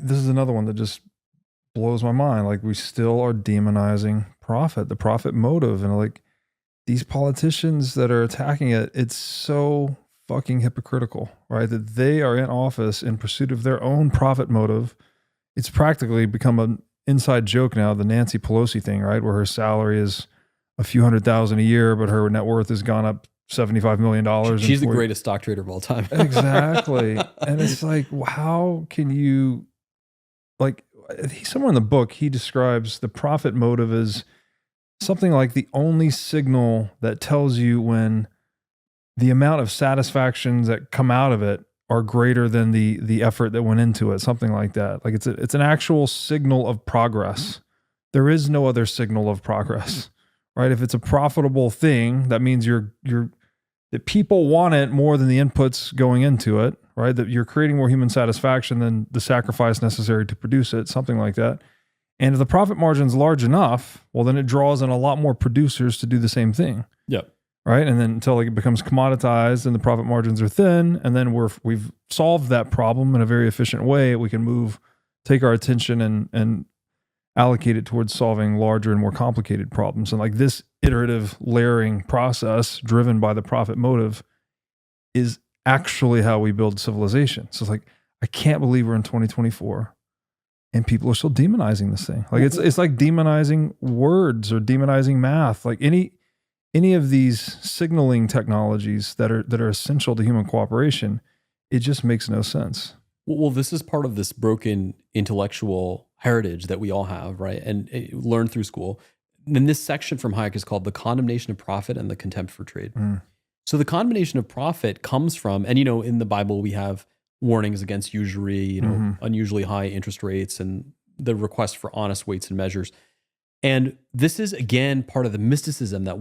this is another one that just blows my mind. Like, we still are demonizing profit, the profit motive. And like these politicians that are attacking it, it's so fucking hypocritical, right? That they are in office in pursuit of their own profit motive. It's practically become an inside joke now, the Nancy Pelosi thing, right? Where her salary is a few $100,000 a year, but her net worth has gone up $75 million. She's the greatest stock trader of all time. Exactly. And it's like, how can you, like, somewhere in the book, he describes the profit motive as something like the only signal that tells you when the amount of satisfactions that come out of it are greater than the effort that went into it, something like that. Like, it's an actual signal of progress. There is no other signal of progress, right? If it's a profitable thing, that means that people want it more than the inputs going into it, right? That you're creating more human satisfaction than the sacrifice necessary to produce it, something like that. And if the profit margin is large enough, well, then it draws in a lot more producers to do the same thing. Yep. Right. And then until it becomes commoditized and the profit margins are thin, and then we've solved that problem in a very efficient way, we can take our attention and allocate it towards solving larger and more complicated problems. And like this iterative layering process driven by the profit motive is actually how we build civilization. So it's like, I can't believe we're in 2024 and people are still demonizing this thing. Like it's like demonizing words or demonizing math. Like any of these signaling technologies that are essential to human cooperation, it just makes no sense. Well, this is part of this broken intellectual heritage that we all have, right? And learned through school. And this section from Hayek is called the condemnation of profit and the contempt for trade. So the condemnation of profit comes from, and in the Bible we have warnings against usury, unusually high interest rates, and the request for honest weights and measures. And this is again part of the mysticism that,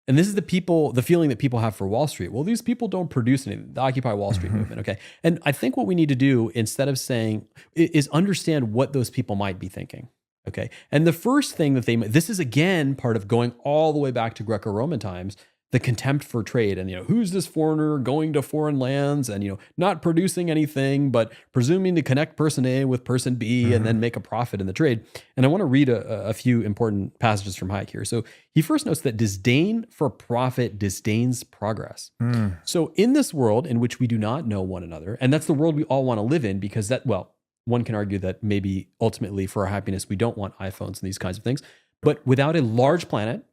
and this is the feeling that people have for Wall Street. Well, these people don't produce anything, the Occupy Wall Street movement, okay? And I think what we need to do, instead of saying, is understand what those people might be thinking, okay? And the first thing that this is again part of going all the way back to Greco-Roman times, the contempt for trade, and who's this foreigner going to foreign lands and not producing anything but presuming to connect person A with person B and then make a profit in the trade. And I want to read a few important passages from Hayek here. So he first notes that disdain for profit disdains progress. So in this world in which we do not know one another, and that's the world we all want to live in, because one can argue that maybe ultimately for our happiness we don't want iPhones and these kinds of things, but without a large planet,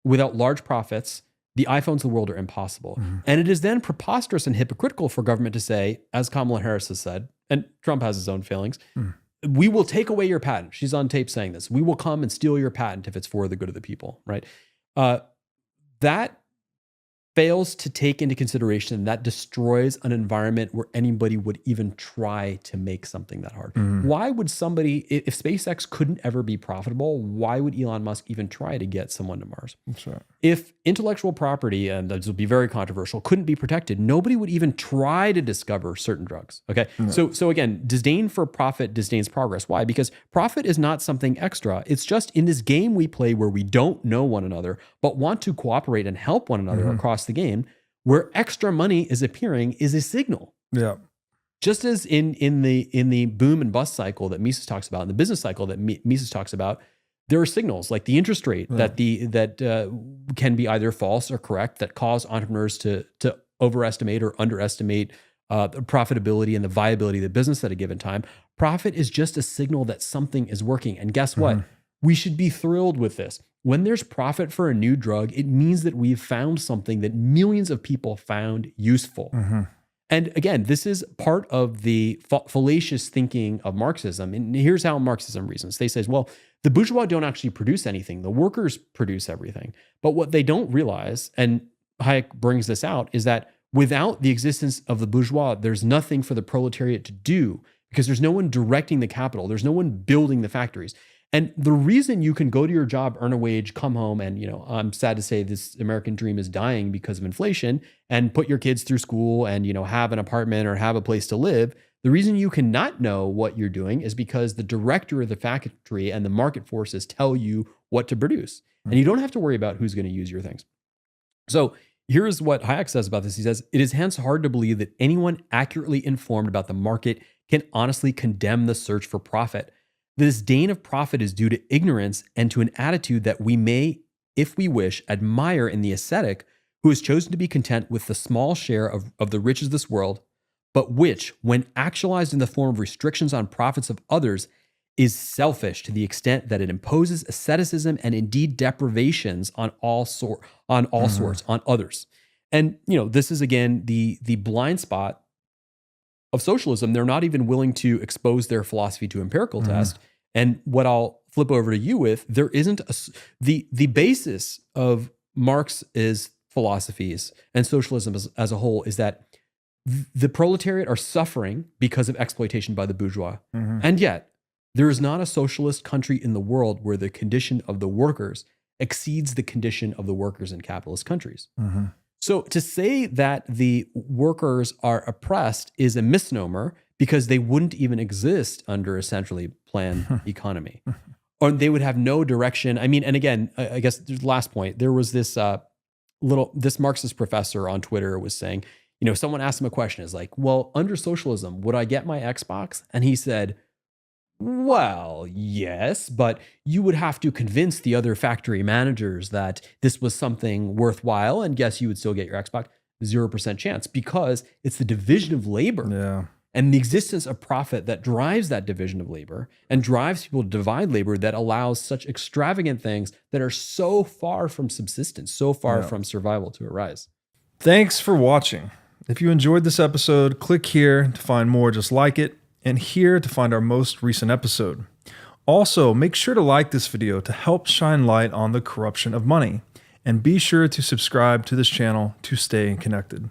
without large profits, the iPhones of the world are impossible. And it is then preposterous and hypocritical for government to say, as Kamala Harris has said, and Trump has his own failings, we will take away your patent. She's on tape saying this. We will come and steal your patent if it's for the good of the people, right? That fails to take into consideration that destroys an environment where anybody would even try to make something that hard. Why would somebody, if SpaceX couldn't ever be profitable, why would Elon Musk even try to get someone to Mars? That's right. If intellectual property, and this will be very controversial, couldn't be protected, nobody would even try to discover certain drugs, okay? So again, disdain for profit disdains progress. Why? Because profit is not something extra. It's just in this game we play where we don't know one another, but want to cooperate and help one another across the game, where extra money is appearing is a signal. Yeah. Just as in the boom and bust cycle that Mises talks about, in the business cycle that Mises talks about, there are signals like the interest rate that can be either false or correct, that cause entrepreneurs to overestimate or underestimate the profitability and the viability of the business at a given time. Profit is just a signal that something is working. And guess what? We should be thrilled with this. When there's profit for a new drug, it means that we've found something that millions of people found useful. And again, this is part of the fallacious thinking of Marxism. And here's how Marxism reasons. They say, well, the bourgeois don't actually produce anything. The workers produce everything. But what they don't realize, and Hayek brings this out, is that without the existence of the bourgeois, there's nothing for the proletariat to do, because there's no one directing the capital. There's no one building the factories. And the reason you can go to your job, earn a wage, come home, and I'm sad to say this American dream is dying because of inflation, and put your kids through school and have an apartment or have a place to live. The reason you cannot know what you're doing is because the director of the factory and the market forces tell you what to produce. And you don't have to worry about who's going to use your things. So here's what Hayek says about this. He says, it is hence hard to believe that anyone accurately informed about the market can honestly condemn the search for profit. The disdain of profit is due to ignorance and to an attitude that we may, if we wish, admire in the ascetic who has chosen to be content with the small share of the riches of this world, but which, when actualized in the form of restrictions on profits of others, is selfish to the extent that it imposes asceticism and indeed deprivations on all sorts on others. And this is again the blind spot of socialism. They're not even willing to expose their philosophy to empirical test. And what I'll flip over to you with, there isn't the basis of Marx's philosophies and socialism as a whole is that the proletariat are suffering because of exploitation by the bourgeois. And yet, there is not a socialist country in the world where the condition of the workers exceeds the condition of the workers in capitalist countries. So to say that the workers are oppressed is a misnomer because they wouldn't even exist under a centrally planned economy, or they would have no direction. I mean, and again, I guess the last point, there was this this Marxist professor on Twitter was saying, someone asked him a question, is like, well, under socialism, would I get my Xbox? And he said, well, yes, but you would have to convince the other factory managers that this was something worthwhile, and guess you would still get your Xbox. 0% chance, because it's the division of labor and the existence of profit that drives that division of labor and drives people to divide labor that allows such extravagant things that are so far from subsistence, so far from survival to arise. Thanks for watching. If you enjoyed this episode, click here to find more just like it, and here to find our most recent episode. Also, make sure to like this video to help shine light on the corruption of money, and be sure to subscribe to this channel to stay connected.